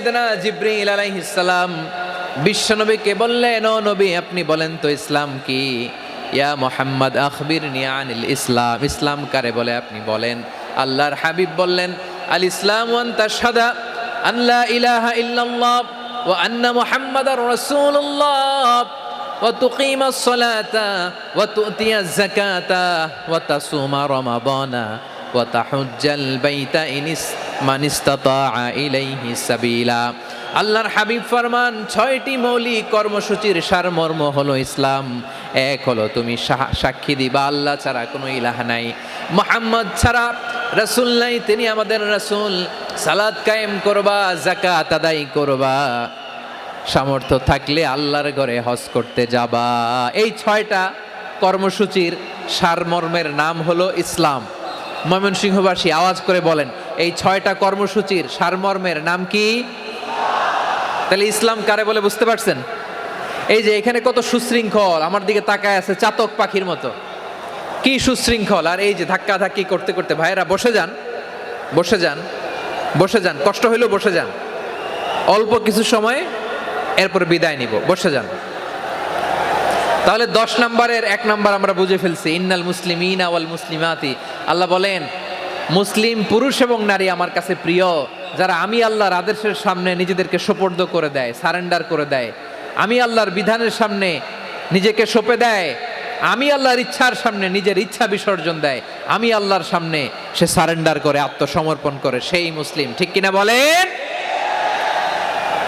সাইয়েদনা জিবরিল আলাইহিস সালাম বিশ্বনবীকে বললেন, ও নবী আপনি বলেন তো ইসলাম কি? ইয়া মুহাম্মদ আখবিরনি আনিল ইসলাম, ইসলাম কারে বলে আপনি বলেন। আল্লাহর হাবিব বললেন, আল ইসলামু আন তাশহাদা আন লা ইলাহা ইল্লাল্লাহ ওয়া আন্না মুহাম্মাদার রাসূলুল্লাহ ওয়া তুকিমাস সালাতা ওয়া তুতিয়াজ যাকাতা ওয়া তাসুমা রমাদানা ওয়া তাহুজ্জাল বাইতা মান ইসতাতাআ ইলাইহি সাবিলা। আল্লাহর হাবিব ফরমান, 6টি মৌলিক কর্মসূচির সারমর্ম হলো ইসলাম। এক হলো তুমি সাক্ষী দিবা আল্লাহ ছাড়া কোনো ইলাহ নাই, মুহাম্মদ ছাড়া রাসূল নাই, তিনি আমাদের রাসূল। সালাত কায়েম করবা, যাকাত আদায় করবা, সামর্থ্য থাকলে আল্লাহর ঘরে হজ করতে যাবা। এই 6টা কর্মসূচির সারমর্মের নাম হলো ইসলাম। ময়মনসিংহবাসী আওয়াজ করে বলেন, এই 6টা কর্মসূচির সারমর্মের নাম কি? তাহলে ইসলাম কারে বলে বুঝতে পারছেন? এই যে এখানে কত সুশৃঙ্খল, আমার দিকে তাকায় আছে চাতক পাখির মতো, কি সুশৃঙ্খল। আর এই যে ধাক্কা ধাক্কি করতে করতে, ভাইয়েরা বসে যান, বসে যান, বসে যান, কষ্ট হইলেও বসে যান, অল্প কিছু সময় এরপর বিদায় নিব, বসে যান। তাহলে 10 নম্বরের 1 নম্বর আমরা বুঝে ফেলছি, ইন্নাল মুসলিমিনা ওয়াল মুসলিমাতি। আল্লাহ বলেন, মুসলিম পুরুষ এবং নারী আমার কাছে প্রিয়, যারা আমি আল্লাহর আদেশের সামনে নিজেদেরকে সোপর্দ করে দেয়, সারেন্ডার করে দেয়, আমি আল্লাহর বিধানের সামনে নিজেকে সঁপে দেয়, আমি আল্লাহর ইচ্ছার সামনে নিজের ইচ্ছা বিসর্জন দেয়, আমি আল্লাহর সামনে সে সারেন্ডার করে, আত্মসমর্পণ করে, সেই মুসলিম। ঠিক কিনা বলেন?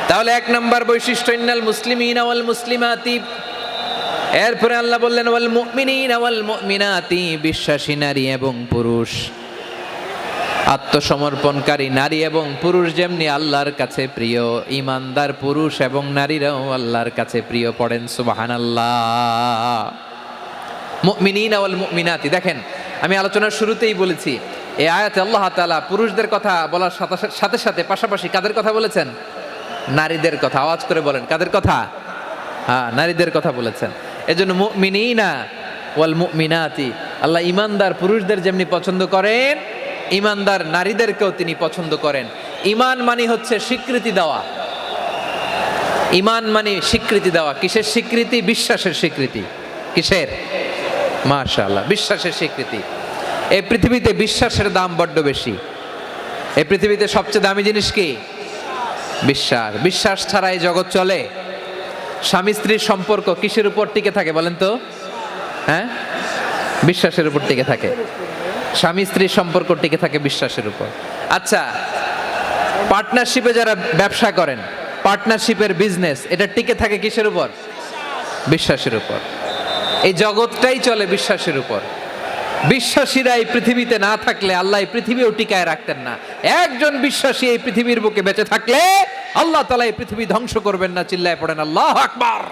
তাহলে 1 নম্বর বৈশিষ্ট্য ইন্নাল মুসলিমিনা ওয়াল মুসলিমাতি। এরপরে আল্লাহ বললেন ওয়াল মুমিনিনা ওয়াল মুমিনাতি, বিশ্বাসী নারী এবং পুরুষ, আত্মসমর্পণকারী নারী এবং পুরুষ যেমনি আল্লাহর কাছে প্রিয়, ইমানদার পুরুষ এবং নারীরাও আল্লাহর কাছে প্রিয়। পড়েন সুবহানাল্লাহ। মুমিনিনা ওয়াল মুমিনাতি। দেখেন, আমি আলোচনার শুরুতেই বলেছি, এই আয়াতে আল্লাহ তাআলা পুরুষদের কথা বলার সাথে সাথে পাশাপাশি কাদের কথা বলেছেন? নারীদের কথা। আওয়াজ করে বলেন, কাদের কথা? হ্যাঁ, নারীদের কথা বলেছেন। এজন্য মুমিনিনা ওয়াল মুমিনাতি, আল্লাহ ইমানদার পুরুষদের যেমনি পছন্দ করেন, ইমানদার নারীদেরকেও তিনি পছন্দ করেন। ঈমান মানে হচ্ছে স্বীকৃতি দেওয়া। ঈমান মানে স্বীকৃতি দেওয়া। কিসের স্বীকৃতি? বিশ্বাসের স্বীকৃতি। কিসের? মাশাআল্লাহ, বিশ্বাসের স্বীকৃতি। এই পৃথিবীতে বিশ্বাসের দাম বড্ড বেশি। এই পৃথিবীতে সবচেয়ে দামি জিনিস কি? বিশ্বাস। বিশ্বাস ছাড়া এই জগৎ চলে? স্বামী স্ত্রীর সম্পর্ক কিসের উপর টিকে থাকে বলেন তো? হ্যাঁ, বিশ্বাসের উপর টিকে থাকে। স্বামী স্ত্রীর সম্পর্ক টিকে থাকে বিশ্বাসের উপর। আচ্ছা, পার্টনারশিপে যারা ব্যবসা করেন, পার্টনারশিপের বিজনেস, এটা টিকে থাকে কিসের উপর? বিশ্বাসের উপর। এই জগৎটাই চলে বিশ্বাসের উপর। বিশ্বাসীরা এই পৃথিবীতে না থাকলে আল্লাহ এই পৃথিবীও টিকায় রাখতেন না। একজন বিশ্বাসী এই পৃথিবীর বুকে বেঁচে থাকলে আল্লাহ তাআলা এই পৃথিবী ধ্বংস করবেন না। চিল্লায় পড়েন আল্লাহু আকবার।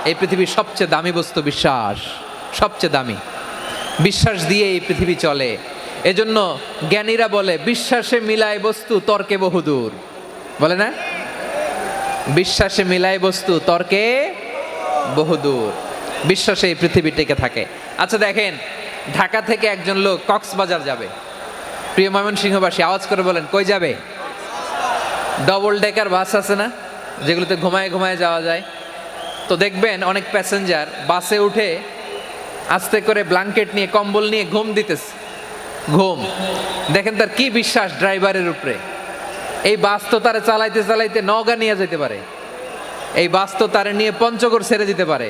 এই পৃথিবীর সবচেয়ে দামি বস্তু বিশ্বাস, সবচেয়ে দামি। বিশ্বাস দিয়ে এই পৃথিবী চলে। এজন্য জ্ঞানীরা বলে, বিশ্বাসে মিলায় বস্তু তর্কে বহুদূর। বলে না? বিশ্বাসে মিলায় বস্তু তর্কে বহুদূর। বিশ্বাসে এই পৃথিবী টিকে থাকে। আচ্ছা দেখেন, ঢাকা থেকে একজন লোক কক্সবাজার যাবে। প্রিয় ময়মনসিংহবাসী আওয়াজ করে বলেন, কই যাবে? ডবল ডেকার বাস আছে না, যেগুলোতে ঘুমায় ঘুমায় যাওয়া যায়। তো দেখবেন অনেক প্যাসেঞ্জার বাসে উঠে আস্তে করে ব্ল্যাঙ্কেট নিয়ে, কম্বল নিয়ে ঘুম দিতেছে। ঘুম দেখেন তার কি বিশ্বাস ড্রাইভারের উপরে। এই বাস তো তারে চালাইতে চালাইতে নওগাঁ নিয়ে যেতে পারে, এই বাস তো তারে নিয়ে পঞ্চগড় ছেড়ে দিতে পারে,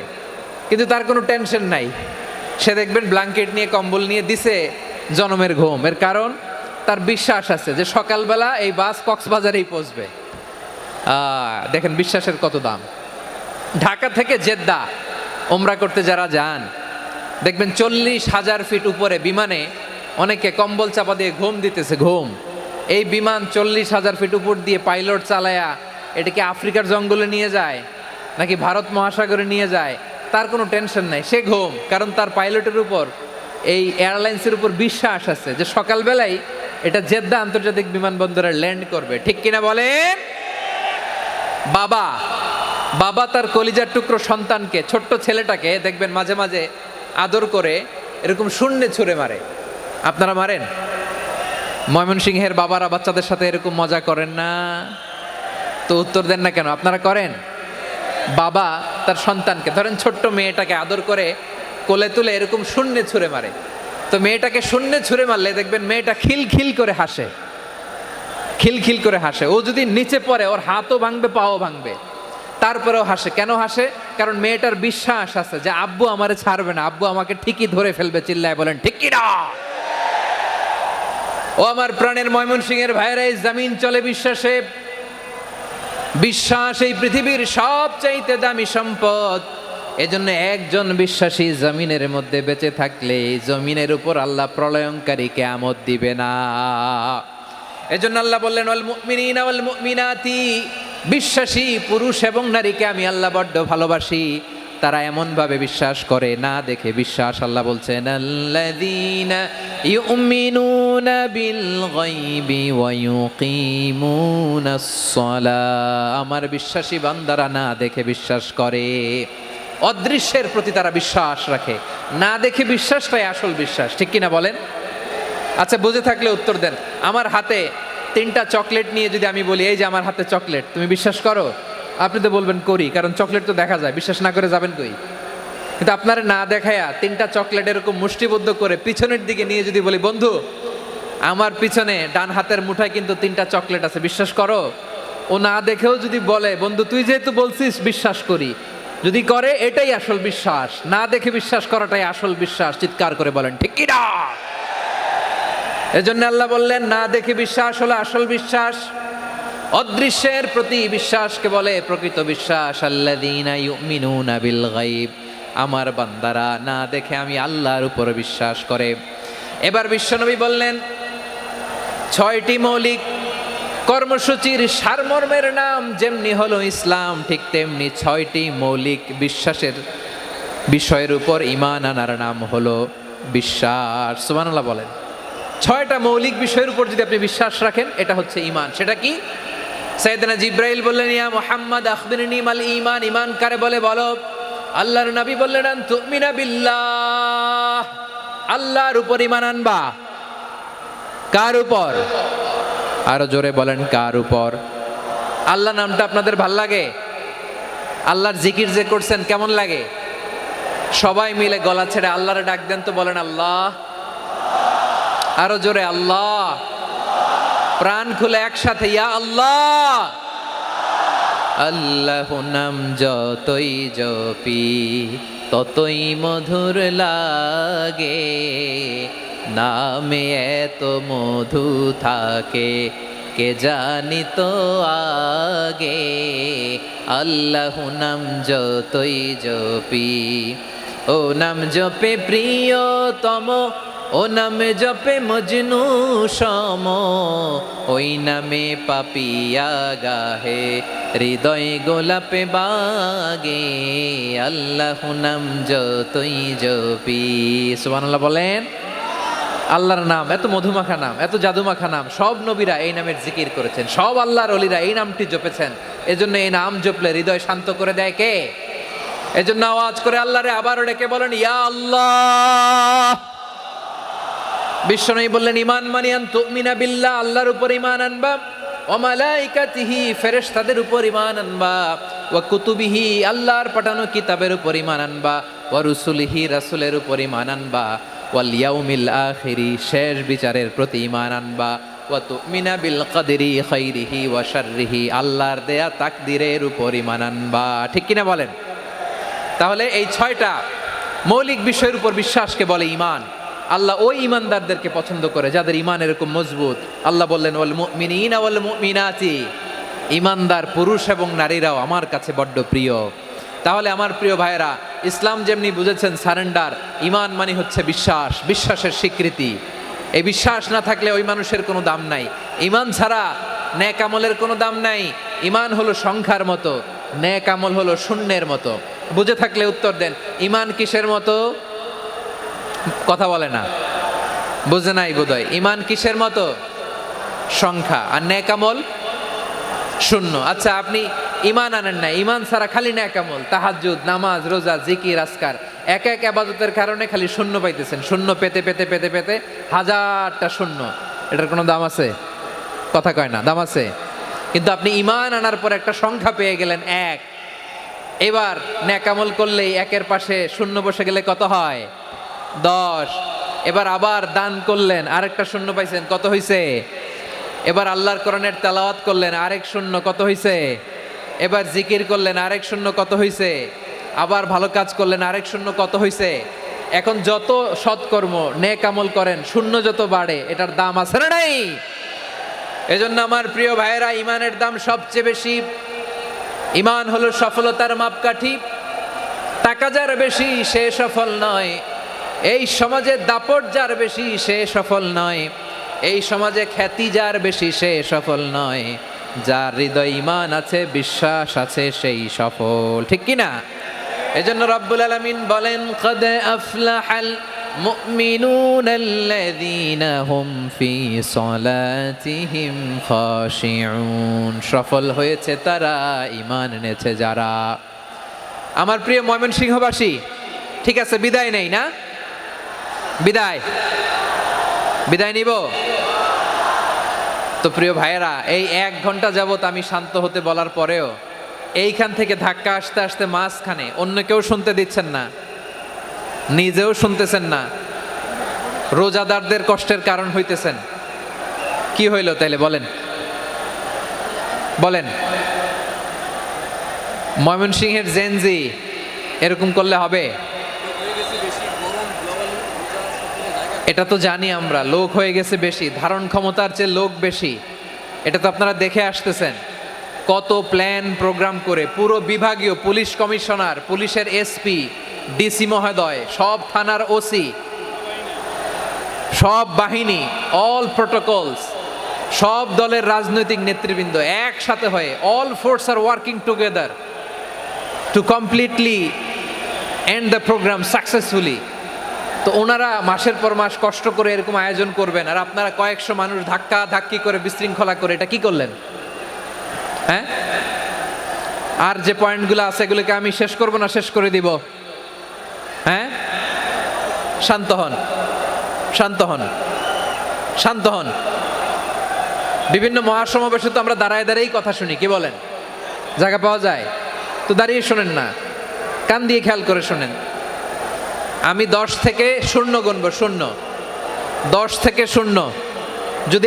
কিন্তু তার কোনো টেনশন নাই। সে দেখবেন ব্ল্যাঙ্কেট নিয়ে, কম্বল নিয়ে দিছে জনমের ঘুম। এর কারণ তার বিশ্বাস আছে যে সকালবেলা এই বাস কক্সবাজারেই পৌঁছবে। দেখেন বিশ্বাসের কত দাম। ঢাকা থেকে জেদ্দা ওমরা করতে যারা যান, দেখবেন 40,000 ফিট উপরে বিমানে অনেকে কম্বল চাপা দিয়ে ঘুম দিতেছে। ঘুম। এই বিমান 40,000 ফিট উপর দিয়ে পাইলট চালায়া এটাকে আফ্রিকার জঙ্গলে নিয়ে যায় নাকি ভারত মহাসাগরে নিয়ে যায়, তার কোনো টেনশন নাই। সে ঘুম, কারণ তার পাইলটের উপর, এই এয়ারলাইন্সের উপর বিশ্বাস আছে যে সকালবেলায় এটা জেদ্দা আন্তর্জাতিক বিমানবন্দরে ল্যান্ড করবে। ঠিক কিনা বলেন? বাবা বাবা তার কলিজার টুকরো সন্তানকে, ছোট্ট ছেলেটাকে দেখবেন মাঝে মাঝে আদর করে এরকম শূন্যে ছুঁড়ে মারে। আপনারা মারেন? ময়মনসিংহের বাবারা বাচ্চাদের সাথে এরকম মজা করেন না? তো উত্তর দেন না কেন? আপনারা করেন? বাবা তার সন্তানকে, ধরেন ছোট্ট মেয়েটাকে আদর করে কোলে তুলে এরকম শূন্যে ছুঁড়ে মারে, তো মেয়েটাকে শূন্যে ছুঁড়ে মারলে দেখবেন মেয়েটা খিলখিল করে হাসে, খিলখিল করে হাসে। ও যদি নিচে পড়ে ওর হাতও ভাঙবে, পাও ভাঙবে, তারপরেও হাসে। কেন হাসে? কারণ মেয়েটার বিশ্বাস আছে যে আব্বু আমারে ছাড়বে না, আব্বু আমাকে ঠিকই ধরে ফেলবে। চিল্লায় বলেন ঠিক কি না? ও আমার প্রাণের ময়মনসিংহের ভাইরা, এই জমিন চলে বিশ্বাসে। বিশ্বাস এই পৃথিবীর সবচাইতে দামি সম্পদ। এজন্য একজন বিশ্বাসী জমিনের মধ্যে বেঁচে থাকলে এই জমিনের উপর আল্লাহ প্রলয়ঙ্কারী কিয়ামত দিবে না। এজন্য আল্লাহ বললেন ওয়াল মুমিনিনা ওয়াল মুমিনাতি, বিশ্বাসী পুরুষ এবং নারীকে আমি আল্লাহ বড্ড ভালোবাসি। তারা এমন ভাবে বিশ্বাস করে না দেখে বিশ্বাস। আল্লাহ বলছেন আল্লাযীনা ইউমিনুনা বিল গায়বি ওয়া ইউকিমুনাস সালাহ, আমার বিশ্বাসী বান্দারা না দেখে বিশ্বাস করে। অদৃশ্যের প্রতি তারা বিশ্বাস রাখে, না দেখে বিশ্বাসটাই আসল বিশ্বাস। ঠিক কিনা বলেন? আচ্ছা, বুঝে থাকলে উত্তর দেন। আমার হাতে 3টা চকলেট নিয়ে যদি আমি বলি এই যে আমার হাতে চকলেট, তুমি বিশ্বাস করো? আপনি তো বলবেন করি, কারণ চকলেট তো দেখা যায়, বিশ্বাস না করে যাবেন কই? কিন্তু আপনারা না দেখায়া 3টা চকলেট এরকম মুষ্টিবদ্ধ করে পিছনের দিকে নিয়ে যদি বলি বন্ধু আমার পিছনে ডান হাতের মুঠায় কিন্তু 3টা চকলেট আছে, বিশ্বাস করো? ও না দেখেও যদি বলে বন্ধু তুই যেহেতু বলছিস বিশ্বাস করি, যদি করে এটাই আসল বিশ্বাস। না দেখে বিশ্বাস করাটাই আসল বিশ্বাস। চিৎকার করে বলেন ঠিক কি না? এজন্য আল্লাহ বললেন না দেখে বিশ্বাস হলো আসল বিশ্বাস। অদৃশ্যের প্রতি বিশ্বাসকে বলে প্রকৃত বিশ্বাস। আল্লাযীনা ইউমিনুনা বিল গায়ব, আমার বান্দারা না দেখে আমি আল্লাহর উপর বিশ্বাস করে। এবার বিশ্বনবী বললেন 6টি মৌলিক কর্মসূচির সারমর্মের নাম যেমনি হলো ইসলাম, ঠিক তেমনি 6টি মৌলিক বিশ্বাসের বিষয়ের উপর ঈমান আনার নাম হলো বিশ্বাস। সুবহানাল্লাহ বলেন। 6টা মৌলিক বিষয়ের উপর যদি আপনি বিশ্বাস রাখেন এটা হচ্ছে ঈমান। সেটা কি? সাইয়েদনা জিব্রাইল বললেন ইয়া মুহাম্মদ আখবিরনি মাল ঈমান, ঈমান কারে বলে বলো। আল্লাহর নবী বললেন আন তুমিনা বিল্লাহ, আল্লাহর উপর ঈমান আনবা। কার উপর? আরো জোরে বলেন কার উপর? আল্লাহ নামটা আপনাদের ভাল লাগে? আল্লাহর জিকির যে করছেন কেমন লাগে? সবাই মিলে গলা ছেড়ে আল্লাহরে ডাক দেন তো, বলেন আল্লাহ। আরো জোরে আল্লাহ। প্রাণ খুলে একসাথে ইয়া আল্লাহ। আল্লাহ নাম যতই জপি ততই মধুর লাগে, নামে এত মধু থাকে কে জানি তো আগে। আল্লাহ নাম যতই জপি, ও নাম জপে প্রিয়তম, ও নামে জপে মজনু সম, ওই নামে পাপিয়া গাহে হৃদয় গোলাপে বাগে। আল্লাহ নাম যতই জপি। সুবহানাল্লাহ বলেন। আল্লাহর নাম এত মধুমাখা নাম, এত জাদুমাখা নাম, সব নবীরা এই নামের জিকির করেছেন, সব আল্লাহর ওলিরা এই নামটি জপেছেন। এজন্য এই নাম জপলে হৃদয় শান্ত করে দেয় কে? এজন্য আওয়াজ করে আল্লাহরে আবারও ডেকে বলেন ইয়া আল্লাহ। বিশ্বনবী বললেন ঈমান মানে আন তুমিনা বিল্লাহ, আল্লাহর উপর ঈমান আনবা, ওয়া মালাইকাতিহি ফেরেশতাদের উপর ঈমান আনবা, ওয়া কুতুবিহি আল্লাহর পাঠানো কিতাবের উপর ঈমান আনবা, ওয়া রুসুলিহি রাসূলের উপর ঈমান আনবা, ওয়াল ইয়াউমিল আখিরি শেষ বিচারের প্রতি ঈমান আনবা, ওয়া তুমিনা বিল কদরি খাইরিহি ওয়া শাররিহি আল্লাহর দেয়া তাকদীরের উপর ঈমান আনবা। ঠিক কিনা বলেন? তাহলে এই 6টা মৌলিক বিষয়ের উপর বিশ্বাসকে বলে ঈমান। আল্লাহ ওই ঈমানদারদেরকে পছন্দ করে যাদের ঈমান এরকম মজবুত। আল্লাহ বললেন ওয়াল মুমিনিনা ওয়াল মুমিনাতি, ঈমানদার পুরুষ এবং নারীরাও আমার কাছে বড্ড প্রিয়। তাহলে আমার প্রিয় ভাইয়েরা, ইসলাম যেমনি বুঝেছেন সারেন্ডার, ঈমান মানে হচ্ছে বিশ্বাস, বিশ্বাসের স্বীকৃতি। এই বিশ্বাস না থাকলে ওই মানুষের কোনো দাম নাই। ঈমান ছাড়া নেক আমলের কোনো দাম নাই। ঈমান হলো সংখ্যার মতো, নেক আমল হলো শূন্যের মতো। বুঝে থাকলে উত্তর দেন। ঈমান কিসের মতো? কথা বলে না, বুঝে নাই বোধহয়। ঈমান কিসের মতো? সংখ্যা। আর নেক আমল শূন্য। আচ্ছা, আপনি ঈমান আনেন না, ঈমান ছাড়া খালি নেক আমল, তাহাজ্জুদ, নামাজ, রোজা, জিকির, আজকার, এক এক ইবাদতের কারণে খালি শূন্য পাইতেছেন। শূন্য পেতে পেতে পেতে পেতে হাজারটা শূন্য। এটার কোনো দাম আছে? কথা কয় না, দাম আছে। কিন্তু আপনি ঈমান আনার পর একটা সংখ্যা পেয়ে গেলেন, এক। এবার নেকামল করলেই একের পাশে শূন্য বসে গেলে কত হয়? 10। এবার আবার দান করলেন, আরেকটা শূন্য পাইছেন, কত হইছে? এবার আল্লাহর কোরআনের তেলাওয়াত করলেন, আরেক শূন্য, কত হইছে? এবার জিকির করলেন, আরেক শূন্য, কত হইছে? আবার ভালো কাজ করলেন, আরেক শূন্য, কত হইছে? এখন যত সৎকর্ম নেক আমল করেন, শূন্য যত বাড়ে, এটার দাম আছে না নাই? এজন্য আমার প্রিয় ভাইয়েরা, ইমানের দাম সবচেয়ে বেশি। ইমান হলো সফলতার মাপকাঠি। টাকা যার বেশি সে সফল নয়, এই সমাজে দাপট যার বেশি সে সফল নয়, এই সমাজে খ্যাতি যার বেশি সে সফল নয়, যার হৃদয় ঈমান আছে, বিশ্বাস আছে, সেই সফল। ঠিক কি না? এজন্য রব্বুল আলামিন বলেন, কদ আফলাহাল মুমিনুনাল্লাযীনা হুম ফি সলাতিহিম খাশিউন। সফল হয়েছে তারা, ঈমান এনেছে যারা। আমার প্রিয় ময়মনসিংহবাসী, ঠিক আছে, বিদায় নেই না? বিদায় নিব তো? প্রিয় ভাইয়েরা, এই 1 ঘন্টা যাবত আমি শান্ত হতে বলার পরেও এইখান থেকে ধাক্কা আসতে আসতে মাঝখানে অন্য কেউ শুনতে দিচ্ছেন না, নিজেও শুনতেছেন না, রোজাদারদের কষ্টের কারণ হইতেছেন। কি হইল তাইলে বলেন? ময়মনসিংহের জেনজি এরকম করলে হবে? এটা তো জানি আমরা, লোক হয়ে গেছে বেশি, ধারণ ক্ষমতার চেয়ে লোক বেশি। এটা তো আপনারা দেখে আসতেছেন, কত প্ল্যান প্রোগ্রাম করে পুরো বিভাগীয় পুলিশ কমিশনার, পুলিশের এসপি, ডিসি মহোদয়, সব থানার ওসি, সব বাহিনী, অল প্রোটোকলস, সব দলের রাজনৈতিক নেতৃবৃন্দ একসাথে হয়ে, all force are working together to completely end the program successfully. তো ওনারা মাসের পর মাস কষ্ট করে এরকম আয়োজন করবেন, আর আপনারা কয়েকশো মানুষ ধাক্কা ধাক্কি করে বিশৃঙ্খলা করে এটা কি করলেন? হ্যাঁ, আর যে পয়েন্টগুলো আছে এগুলোকে আমি শেষ করব না শেষ করে দিব? হ্যাঁ, শান্ত হন, শান্ত হন, শান্ত হন। বিভিন্ন মহাসমাবেশে তো আমরা দাঁড়ায় দাঁড়িয়েই কথা শুনি, কি বলেন? জায়গা পাওয়া যায় তো দাঁড়িয়ে শোনেন না, কান দিয়ে খেয়াল করে শোনেন। আমি 10 থেকে 0 গুনবো, 0, 10 থেকে 0। যদি